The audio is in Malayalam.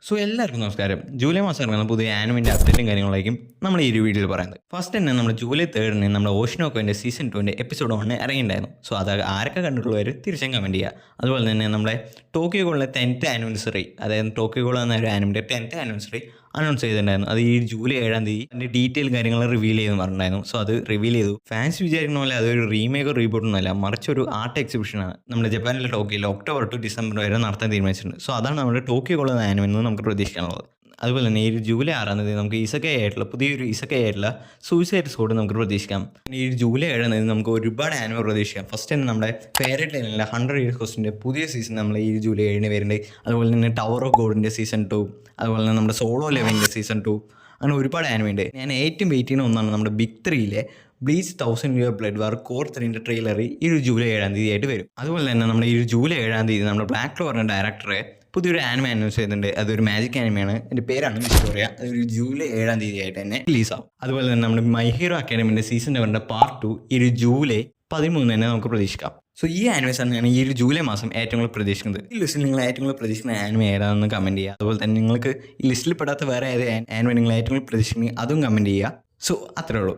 സോ എല്ലാവർക്കും നമസ്കാരം. ജൂലൈ മാസം ഇറങ്ങുന്ന പുതിയ ആനിമിൻ്റെ അപ്ഡേറ്റും കാര്യങ്ങളായിരിക്കും നമ്മൾ ഈ ഒരു വീഡിയോയിൽ പറയുന്നത്. ഫസ്റ്റ് തന്നെ നമ്മുടെ ജൂലൈ 3 നമ്മുടെ ഓഷനോക്കോൻ്റെ സീസൺ 2 എപ്പിസോഡ് 1 ഇറങ്ങിയിട്ടുണ്ടായിരുന്നു. സോ അത് ആരൊക്കെ കണ്ടിട്ടുള്ളവർ തിരിച്ചും കമൻറ്റ് ചെയ്യുക. അതുപോലെ തന്നെ നമ്മുടെ ടോക്കിയോ ഗോളിലെ 10th ആനിവേഴ്സറി, അതായത് ടോക്കിയോ ഗോൾ എന്ന ഒരു ആനിമിൻ്റെ 10th ആനിവേഴ്സറി അനൗൺസ് ചെയ്തിട്ടുണ്ടായിരുന്നു. അത് ഈ ജൂലൈ 7 അതിൻ്റെ ഡീറ്റെയിൽ കാര്യങ്ങൾ റിവീൽ ചെയ്തെന്ന് പറഞ്ഞിട്ടുണ്ടായിരുന്നു. സോ അത് റിവീൽ ചെയ്തു. ഫാൻസ് വിചാരിക്കുന്ന പോലെ അതൊരു റീമേക്കോ റീബൂട്ടൊന്നും അല്ല, മറിച്ച് ഒരു ആർട്ട് എക്സിബിഷനാണ് നമ്മുടെ ജപ്പാനിലെ ടോക്കിയോയിൽ ഒക്ടോബർ ടു ഡിസംബർ വരെ നടത്താൻ തീരുമാനിച്ചിട്ടുണ്ട്. സോ അതാണ് നമ്മുടെ ടോക്കിയോ ഗോൾ എന്ന ആനിമെന്ന് നമുക്ക് പ്രതീക്ഷിക്കാനുള്ളത്. അതുപോലെ തന്നെ ഈ ജൂലൈ 6 നമുക്ക് പുതിയൊരു ഇസക്കൈ ആയിട്ടുള്ള സൂയിസൈഡ് സ്ക്വാഡ് നമുക്ക് പ്രതീക്ഷിക്കാം. ഈ ജൂലൈ 7 നമുക്ക് ഒരുപാട് ആനിമ പ്രതീക്ഷിക്കാം. ഫസ്റ്റ് തന്നെ നമ്മുടെ ഫെയറി ടൈലിൻ്റെ 100 Years Questൻ്റെ പുതിയ സീസൺ നമ്മൾ ഈ ജൂലൈ 7 വരുന്നുണ്ട്. അതുപോലെ തന്നെ ടവർ ഓഫ് ഗോഡിൻ്റെ സീസൺ 2, അതുപോലെ തന്നെ നമ്മുടെ സോളോ ലെവലിൻ്റെ സീസൺ 2, അങ്ങനെ ഒരുപാട് ആനിമയുണ്ട്. ഞാൻ ഏറ്റവും വെയിറ്റ് ചെയ്യുന്ന ഒന്നാണ് നമ്മുടെ ബിഗ് 3യിലെ Bleach 1000 Year Blood War cour 3ൻ്റെ ട്രെയിലർ ഈ ഒരു ജൂലൈ 7 ആയിട്ട് വരും. അതുപോലെ തന്നെ നമ്മുടെ ഈ ജൂലൈ 7 നമ്മുടെ ബ്ലാക്ക് ക്ലോവറിൻ്റെ ഡയറക്ടറെ പുതിയൊരു ആനിമ അനൗൺസ് ചെയ്തിട്ടുണ്ട്. അതൊരു മാജിക് ആനിമയാണ്. എൻ്റെ പേരാണ് വിക്ടോറിയ. അതൊരു ജൂലൈ 7 ആയിട്ട് തന്നെ റിലീസാവും. അതുപോലെ തന്നെ നമ്മുടെ മൈ ഹീറോ അക്കാഡമിൻ്റെ സീസൺ 7 പാർട്ട് 2 ഈ ഒരു ജൂലൈ 13 തന്നെ നമുക്ക് പ്രതീക്ഷിക്കാം. സോ ഈ ആനിമേഷനാണ് ഞാൻ ഈ ഒരു ജൂലൈ മാസം ഏറ്റവും കൂടുതൽ പ്രതീക്ഷിക്കുന്നത്. ഈ ലിസ്റ്റിൽ നിങ്ങൾ ഏറ്റവും കൂടുതൽ പ്രതീക്ഷിക്കുന്ന ആനിമ ഏതാണെന്ന് കമൻറ്റ് ചെയ്യുക. അതുപോലെ തന്നെ നിങ്ങൾക്ക് ഈ ലിസ്റ്റിൽ പെടാത്ത വേറെ ഏത് ആനിമ നിങ്ങൾ ഏറ്റവും കൂടുതൽ പ്രതീക്ഷിക്കുന്നത് അതും കമൻറ്റ് ചെയ്യുക. സോ അത്രേ ഉള്ളൂ.